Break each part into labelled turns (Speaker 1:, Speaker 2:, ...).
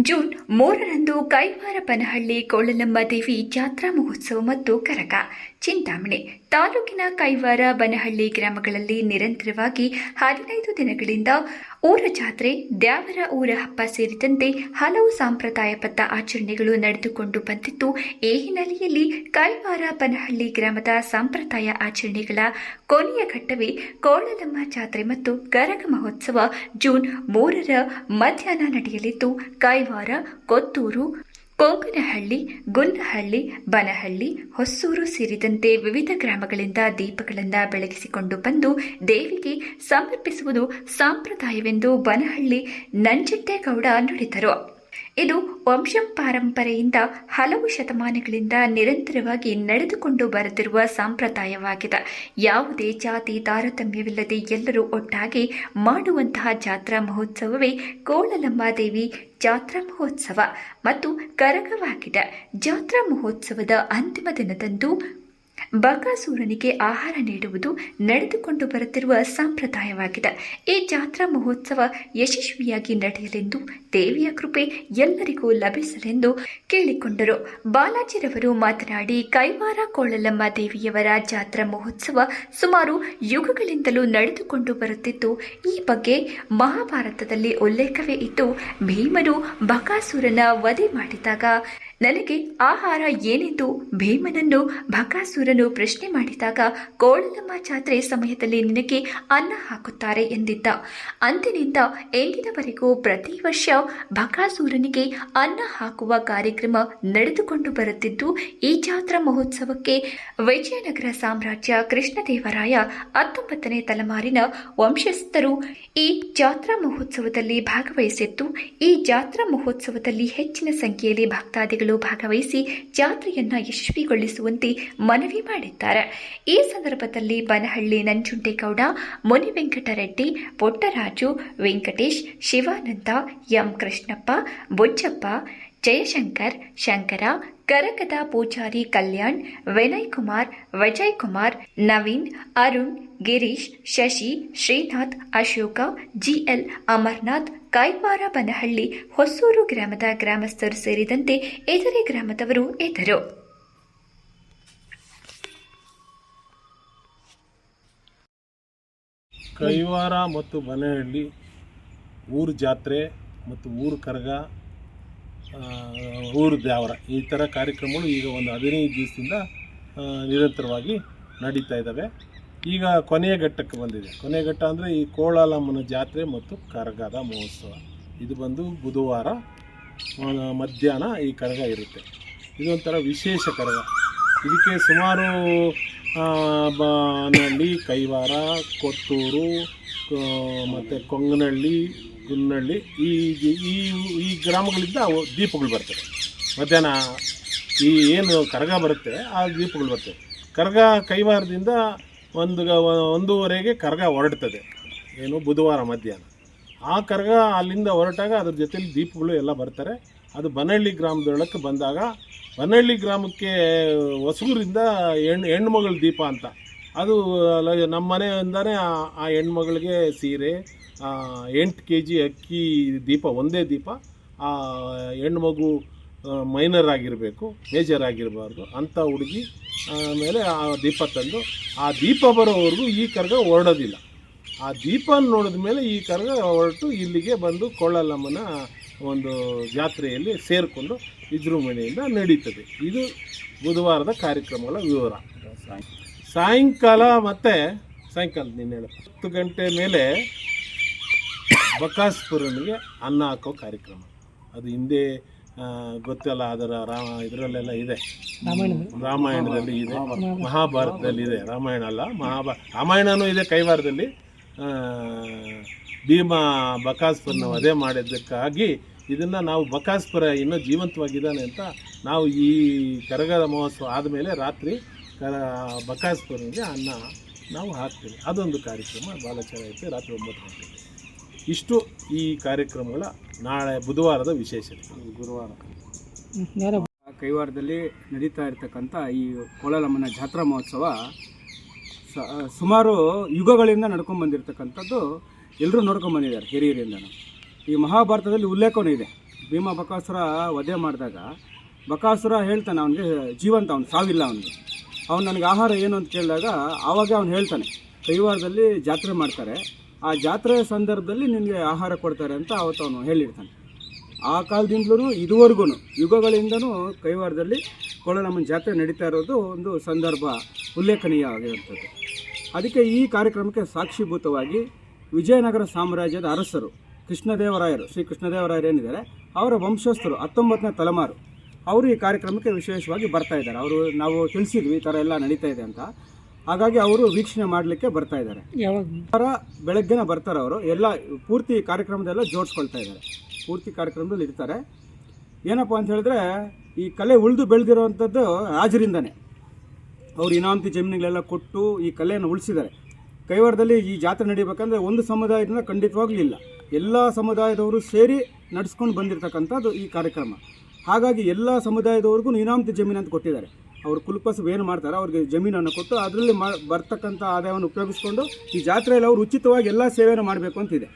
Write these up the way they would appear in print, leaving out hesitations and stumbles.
Speaker 1: June 3ರಂದು Kaivara Banahalli ಕೋಳಲಮ್ಮ ದೇವಿ ಜಾತ್ರಾ ಮಹೋತ್ಸವ ಮತ್ತು ಕರಗ ಚಿಂತಾಮಣಿ ತಾಲೂಕಿನ ಕೈವಾರ ಬನಹಳ್ಳಿ ಗ್ರಾಮಗಳಲ್ಲಿ ನಿರಂತರವಾಗಿ 15 ದಿನಗಳಿಂದ ಊರ ಜಾತ್ರೆ, ದ್ಯಾವರ ಊರ ಹಬ್ಬ ಸೇರಿದಂತೆ ಹಲವು ಸಂಪ್ರದಾಯಬದ್ಧ ಆಚರಣೆಗಳು ನಡೆದುಕೊಂಡು ಬಂದಿದ್ದು, ಈ ಹಿನ್ನೆಲೆಯಲ್ಲಿ ಕೈವಾರ ಬನಹಳ್ಳಿ ಗ್ರಾಮದ ಸಂಪ್ರದಾಯ ಆಚರಣೆಗಳ ಕೊನೆಯ ಘಟ್ಟವೇ ಕೋಳಲಮ್ಮ ಜಾತ್ರೆ ಮತ್ತು ಕರಗ ಮಹೋತ್ಸವ ಜೂನ್ 3ರ ಮಧ್ಯಾಹ್ನ ನಡೆಯಲಿದ್ದು, ಕೈವಾರ, ಕೊತ್ತೂರು, ಕೊಂಗನಹಳ್ಳಿ, ಗುನ್ನಹಳ್ಳಿ, ಬನಹಳ್ಳಿ, ಹೊಸೂರು ಸೇರಿದಂತೆ ವಿವಿಧ ಗ್ರಾಮಗಳಿಂದ ದೀಪಗಳನ್ನು ಬೆಳಗಿಸಿಕೊಂಡು ಬಂದು ದೇವಿಗೆ ಸಮರ್ಪಿಸುವುದು ಸಂಪ್ರದಾಯವೆಂದು ಬನಹಳ್ಳಿ ನಂಜುಂಡೇಗೌಡ ನುಡಿದರು. ಇದು ವಂಶಪಾರಂಪರೆಯಿಂದ ಹಲವು ಶತಮಾನಗಳಿಂದ ನಿರಂತರವಾಗಿ ನಡೆದುಕೊಂಡು ಬರುತ್ತಿರುವ ಸಂಪ್ರದಾಯವಾಗಿದೆ. ಯಾವುದೇ ಜಾತಿ ತಾರತಮ್ಯವಿಲ್ಲದೆ ಎಲ್ಲರೂ ಒಟ್ಟಾಗಿ ಮಾಡುವಂತಹ ಜಾತ್ರಾ ಮಹೋತ್ಸವವೇ ಕೋಳಲಮ್ಮ ದೇವಿ ಜಾತ್ರಾ ಮಹೋತ್ಸವ ಮತ್ತು ಕರಗವಾಗಿದೆ. ಜಾತ್ರಾ ಮಹೋತ್ಸವದ ಅಂತಿಮ ದಿನದಂದು ಬಕಾಸೂರನಿಗೆ ಆಹಾರ ನೀಡುವುದು ನಡೆದುಕೊಂಡು ಬರುತ್ತಿರುವ ಸಂಪ್ರದಾಯವಾಗಿದೆ. ಈ ಜಾತ್ರಾ ಮಹೋತ್ಸವ ಯಶಸ್ವಿಯಾಗಿ ನಡೆಯಲೆಂದು ದೇವಿಯ ಕೃಪೆ ಎಲ್ಲರಿಗೂ ಲಭಿಸಲೆಂದು ಕೇಳಿಕೊಂಡರು. ಬಾಲಾಜಿರವರು ಮಾತನಾಡಿ, ಕೈವಾರ ಕೋಳಲಮ್ಮ ದೇವಿಯವರ ಜಾತ್ರಾ ಮಹೋತ್ಸವ ಸುಮಾರು ಯುಗಗಳಿಂದಲೂ ನಡೆದುಕೊಂಡು ಬರುತ್ತಿದ್ದು, ಈ ಬಗ್ಗೆ ಮಹಾಭಾರತದಲ್ಲಿ ಉಲ್ಲೇಖವೇ ಇದ್ದು, ಭೀಮನು ಬಕಾಸುರನ ವಧೆ ಮಾಡಿದಾಗ ನನಗೆ ಆಹಾರ ಏನೆಂದು ಭೀಮನನ್ನು ಬಕಾಸುರನು ಪ್ರಶ್ನೆ ಮಾಡಿದಾಗ, ಕೋಳಲಮ್ಮ ಜಾತ್ರೆ ಸಮಯದಲ್ಲಿ ನಿನಗೆ ಅನ್ನ ಹಾಕುತ್ತಾರೆ ಎಂದಿದ್ದ. ಅಂದಿನಿಂದ ಎಂದಿನವರೆಗೂ ಪ್ರತಿ ವರ್ಷ ಬಕಾಸುರನಿಗೆ ಅನ್ನ ಹಾಕುವ ಕಾರ್ಯಕ್ರಮ ನಡೆದುಕೊಂಡು ಬರುತ್ತಿದ್ದು, ಈ ಜಾತ್ರಾ ಮಹೋತ್ಸವಕ್ಕೆ ವಿಜಯನಗರ ಸಾಮ್ರಾಜ್ಯ ಕೃಷ್ಣದೇವರಾಯ 19ನೇ ತಲೆಮಾರಿನ ವಂಶಸ್ಥರು ಈ ಜಾತ್ರಾ ಮಹೋತ್ಸವದಲ್ಲಿ ಭಾಗವಹಿಸಿದ್ದು, ಈ ಜಾತ್ರಾ ಮಹೋತ್ಸವದಲ್ಲಿ ಹೆಚ್ಚಿನ ಸಂಖ್ಯೆಯಲ್ಲಿ ಭಕ್ತಾದಿಗಳು ಭಾಗವಹಿಸಿ ಜಾತ್ರೆಯನ್ನ ಯಶಸ್ವಿಗೊಳಿಸುವಂತೆ ಮನವಿ ಮಾಡಿದ್ದಾರೆ. ಈ ಸಂದರ್ಭದಲ್ಲಿ ಬನಹಳ್ಳಿ ನಂಜುಂಡೇಗೌಡ, ಮುನಿವೆಂಕಟರೆಡ್ಡಿ, ಪುಟ್ಟರಾಜು, ವೆಂಕಟೇಶ್, ಶಿವಾನಂದ, ಎಂ ಕೃಷ್ಣಪ್ಪ, ಬುಜ್ಜಪ್ಪ, ಜಯಶಂಕರ್, ಶಂಕರ, ಕರಗದ ಪೂಜಾರಿ ಕಲ್ಯಾಣ್, ವಿನಯ್ ಕುಮಾರ್, ವಿಜಯ್ ಕುಮಾರ್, ನವೀನ್, ಅರುಣ್, ಗಿರೀಶ್, ಶಶಿ, ಶ್ರೀನಾಥ್, ಅಶೋಕ, ಜಿಎಲ್, ಅಮರ್ನಾಥ್, ಕೈವಾರ ಬನಹಳ್ಳಿ, ಹೊಸೂರು ಗ್ರಾಮದ ಗ್ರಾಮಸ್ಥರು ಸೇರಿದಂತೆ ಇತರೆ ಗ್ರಾಮದವರು ಇದ್ದರು.
Speaker 2: ಕೈವಾರ ಮತ್ತು ಬನಹಳ್ಳಿ ಊರು ಜಾತ್ರೆ ಮತ್ತು ಊರು ಕರಗ, ಊರು ದ್ಯಾವರ ಈ ಥರ ಕಾರ್ಯಕ್ರಮಗಳು ಈಗ ಒಂದು 15 ದಿವಸದಿಂದ ನಿರಂತರವಾಗಿ ನಡೀತಾ ಇದ್ದಾವೆ. ಈಗ ಕೊನೆಯ ಘಟ್ಟಕ್ಕೆ ಬಂದಿದೆ. ಕೊನೆಯ ಘಟ್ಟ ಅಂದರೆ ಈ ಕೋಳಲಮ್ಮನ ಜಾತ್ರೆ ಮತ್ತು ಕರಗದ ಮಹೋತ್ಸವ. ಇದು ಬಂದು ಬುಧವಾರ ಮಧ್ಯಾಹ್ನ ಈ ಕರಗ ಇರುತ್ತೆ. ಇದೊಂಥರ ವಿಶೇಷ ಕರಗ. ಇದಕ್ಕೆ ಸುಮಾರು ಬನಹಳ್ಳಿ, ಕೈವಾರ, ಕೊತ್ತೂರು ಮತ್ತು ಕೊಂಗನಹಳ್ಳಿ, ಗುನ್ನಹಳ್ಳಿ ಈ ಗ್ರಾಮಗಳಿಂದ ದೀಪಗಳು ಬರ್ತವೆ. ಮಧ್ಯಾಹ್ನ ಈ ಏನು ಕರಗ ಬರುತ್ತೆ ಆ ದೀಪಗಳು ಬರ್ತವೆ. ಕರಗ ಕೈವಾರದಿಂದ 1:30ಗೆ ಕರಗ ಹೊರಡ್ತದೆ, ಏನು ಬುಧವಾರ ಮಧ್ಯಾಹ್ನ. ಆ ಕರಗ ಅಲ್ಲಿಂದ ಹೊರಟಾಗ ಅದ್ರ ಜೊತೆಲಿ ದೀಪಗಳು ಎಲ್ಲ ಬರ್ತಾರೆ. ಅದು ಬನಹಳ್ಳಿ ಗ್ರಾಮದೊಳಕ್ಕೆ ಬಂದಾಗ, ಬನಹಳ್ಳಿ ಗ್ರಾಮಕ್ಕೆ ಹೊಸೂರಿಂದ ಹೆಣ್ಮಗಳ ದೀಪ ಅಂತ, ಅದು ನಮ್ಮ ಮನೆಯಿಂದನೇ ಆ ಹೆಣ್ಮಗಳಿಗೆ ಸೀರೆ, 8 kg ಅಕ್ಕಿ ದೀಪ, ಒಂದೇ ದೀಪ. ಆ ಹೆಣ್ಮಗು ಮೈನರ್ ಆಗಿರಬೇಕು, ಮೇಜರ್ ಆಗಿರಬಾರ್ದು ಅಂಥ ಹುಡುಗಿ ಆಮೇಲೆ ಆ ದೀಪ ತಂದು, ಆ ದೀಪ ಬರೋವರೆಗೂ ಈ ಕರಗ ಹೊರಡೋದಿಲ್ಲ. ಆ ದೀಪ ನೋಡಿದ ಮೇಲೆ ಈ ಕರಗ ಹೊರಟು ಇಲ್ಲಿಗೆ ಬಂದು ಕೋಳಲಮ್ಮನ ಒಂದು ಜಾತ್ರೆಯಲ್ಲಿ ಸೇರಿಕೊಂಡು ವಿಜೃಂಭಣೆಯಿಂದ ನಡೀತದೆ. ಇದು ಬುಧವಾರದ ಕಾರ್ಯಕ್ರಮಗಳ ವಿವರ. ಸಾಯಂಕಾಲ ನೀನು ಹೇಳು 10 ಗಂಟೆ ಮೇಲೆ ಬಕಾಸುರನಿಗೆ ಅನ್ನ ಹಾಕೋ ಕಾರ್ಯಕ್ರಮ. ಅದು ಹಿಂದೆ ಗೊತ್ತಲ್ಲ, ಅದರ ಇದರಲ್ಲೆಲ್ಲ ಇದೆ, ರಾಮಾಯಣದಲ್ಲಿ ಇದೆ, ಮಹಾಭಾರತದಲ್ಲಿ ಇದೆ. ರಾಮಾಯಣ ಅಲ್ಲ, ರಾಮಾಯಣನೂ ಇದೆ. ಕೈವಾರದಲ್ಲಿ ಭೀಮ ಬಕಾಸುರನ ವಧೆ ಮಾಡಿದ್ದಕ್ಕಾಗಿ ಇದನ್ನು ನಾವು ಬಕಾಸುರ ಇನ್ನೂ ಜೀವಂತವಾಗಿದ್ದಾನೆ ಅಂತ ನಾವು ಈ ಕರಗದ ಮಹೋತ್ಸವ ಆದಮೇಲೆ ರಾತ್ರಿ ಬಕಾಸುರನಿಗೆ ಅನ್ನ ನಾವು ಹಾಕ್ತೀವಿ. ಅದೊಂದು ಕಾರ್ಯಕ್ರಮ ಭಾಳ ಚೆನ್ನಾಗಿರುತ್ತೆ. ರಾತ್ರಿ 9 ಗಂಟೆಗೆ. ಇಷ್ಟು ಈ ಕಾರ್ಯಕ್ರಮಗಳ ನಾಳೆ ಬುಧವಾರದ ವಿಶೇಷತೆ. ಗುರುವಾರ
Speaker 3: ಕೈವಾರದಲ್ಲಿ ನಡೀತಾ ಇರತಕ್ಕಂಥ ಈ ಕೋಳಲಮ್ಮನ ಜಾತ್ರಾ ಮಹೋತ್ಸವ ಸುಮಾರು ಯುಗಗಳಿಂದ ನಡ್ಕೊಂಡು ಬಂದಿರತಕ್ಕಂಥದ್ದು ಎಲ್ಲರೂ ನೋಡ್ಕೊಂಡು ಬಂದಿದ್ದಾರೆ ಹಿರಿಯರಿಂದನೂ. ಈ ಮಹಾಭಾರತದಲ್ಲಿ ಉಲ್ಲೇಖವೂ ಇದೆ. ಭೀಮ ಬಕಾಸುರ ವಧೆ ಮಾಡಿದಾಗ ಬಕಾಸುರ ಹೇಳ್ತಾನೆ ಅವನಿಗೆ ಜೀವಂತ, ಅವನು ಸಾವಿಲ್ಲ ಅವನಿಗೆ. ಅವನು ನನಗೆ ಆಹಾರ ಏನು ಅಂತ ಕೇಳಿದಾಗ ಆವಾಗ ಅವನು ಹೇಳ್ತಾನೆ, ಕೈವಾರದಲ್ಲಿ ಜಾತ್ರೆ ಮಾಡ್ತಾರೆ, ಆ ಜಾತ್ರೆ ಸಂದರ್ಭದಲ್ಲಿ ನಿನಗೆ ಆಹಾರ ಕೊಡ್ತಾರೆ ಅಂತ ಅವತ್ತು ಅವನು ಹೇಳಿರ್ತಾನೆ. ಆ ಕಾಲದಿಂದಲೂ ಇದುವರೆಗೂ ಯುಗಗಳಿಂದನೂ ಕೈವಾರದಲ್ಲಿ ಕೋಳಲಮ್ಮನ ಜಾತ್ರೆ ನಡೀತಾ ಇರೋದು ಒಂದು ಸಂದರ್ಭ ಉಲ್ಲೇಖನೀಯವಾಗಿರುತ್ತದೆ. ಅದಕ್ಕೆ ಈ ಕಾರ್ಯಕ್ರಮಕ್ಕೆ ಸಾಕ್ಷೀಭೂತವಾಗಿ ವಿಜಯನಗರ ಸಾಮ್ರಾಜ್ಯದ ಅರಸರು ಕೃಷ್ಣದೇವರಾಯರು, ಶ್ರೀ ಕೃಷ್ಣದೇವರಾಯರು ಏನಿದ್ದಾರೆ ಅವರ ವಂಶಸ್ಥರು 19ನೇ ತಲೆಮಾರು ಅವರು ಈ ಕಾರ್ಯಕ್ರಮಕ್ಕೆ ವಿಶೇಷವಾಗಿ ಬರ್ತಾ ಇದ್ದಾರೆ. ಅವರು ನಾವು ತಿಳಿಸಿದ್ವಿ ಈ ಥರ ಎಲ್ಲ ನಡೀತಾ ಇದೆ ಅಂತ, ಹಾಗಾಗಿ ಅವರು ವೀಕ್ಷಣೆ ಮಾಡಲಿಕ್ಕೆ ಬರ್ತಾ ಇದ್ದಾರೆ. ಯಾವಾಗ ಬೆಳಗ್ಗೆನೇ ಬರ್ತಾರೆ ಅವರು, ಎಲ್ಲ ಪೂರ್ತಿ ಕಾರ್ಯಕ್ರಮದೆಲ್ಲ ಜೋಡಿಸ್ಕೊಳ್ತಾ ಇದ್ದಾರೆ, ಪೂರ್ತಿ ಕಾರ್ಯಕ್ರಮದಲ್ಲಿ ಇರ್ತಾರೆ. ಏನಪ್ಪ ಅಂತ ಹೇಳಿದ್ರೆ ಈ ಕಲೆ ಉಳಿದು ಬೆಳೆದಿರುವಂಥದ್ದು ರಾಜರಿಂದನೇ. ಅವರು ಇನಾಮತಿ ಜಮೀನುಗಳೆಲ್ಲ ಕೊಟ್ಟು ಈ ಕಲೆಯನ್ನು ಉಳಿಸಿದ್ದಾರೆ. ಕೈವಾರದಲ್ಲಿ ಈ ಜಾತ್ರೆ ನಡೀಬೇಕಂದ್ರೆ ಒಂದು ಸಮುದಾಯದಿಂದ ಖಂಡಿತವಾಗ್ಲೂ ಇಲ್ಲ, ಎಲ್ಲ ಸಮುದಾಯದವರು ಸೇರಿ ನಡೆಸ್ಕೊಂಡು ಬಂದಿರತಕ್ಕಂಥದ್ದು ಈ ಕಾರ್ಯಕ್ರಮ. ಹಾಗಾಗಿ ಎಲ್ಲ ಸಮುದಾಯದವ್ರಿಗೂ ಇನಾಮತಿ ಜಮೀನು ಅಂತ ಕೊಟ್ಟಿದ್ದಾರೆ. ಅವರು ಕುಲಕಸಬು ಏನು ಮಾಡ್ತಾರೆ ಅವ್ರಿಗೆ ಜಮೀನನ್ನು ಕೊಟ್ಟು ಅದರಲ್ಲಿ ಬರ್ತಕ್ಕಂಥ ಆದಾಯವನ್ನು ಉಪಯೋಗಿಸ್ಕೊಂಡು ಈ ಜಾತ್ರೆಯಲ್ಲಿ ಅವರು ಉಚಿತವಾಗಿ ಎಲ್ಲ ಸೇವೆಯನ್ನು ಮಾಡಬೇಕು ಅಂತಿದೆ.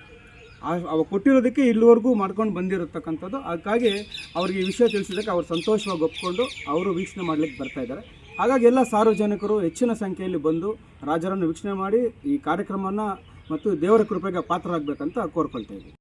Speaker 3: ಅವು ಕೊಟ್ಟಿರೋದಕ್ಕೆ ಇಲ್ಲಿವರೆಗೂ ಮಾಡ್ಕೊಂಡು ಬಂದಿರತಕ್ಕಂಥದ್ದು. ಅದಕ್ಕಾಗಿ ಅವ್ರಿಗೆ ಈ ವಿಷಯ ತಿಳಿಸಿದ್ದಕ್ಕೆ ಅವ್ರು ಸಂತೋಷವಾಗಿ ಒಪ್ಕೊಂಡು ಅವರು ವೀಕ್ಷಣೆ ಮಾಡಲಿಕ್ಕೆ ಬರ್ತಾ ಇದ್ದಾರೆ. ಹಾಗಾಗಿ ಎಲ್ಲ ಸಾರ್ವಜನಿಕರು ಹೆಚ್ಚಿನ ಸಂಖ್ಯೆಯಲ್ಲಿ ಬಂದು ರಾಜರನ್ನು ವೀಕ್ಷಣೆ ಮಾಡಿ ಈ ಕಾರ್ಯಕ್ರಮವನ್ನು ಮತ್ತು ದೇವರ ಕೃಪೆಗೆ ಪಾತ್ರರಾಗಬೇಕಂತ ಕೋರ್ಕೊಳ್ತಾ ಇದ್ದೀವಿ.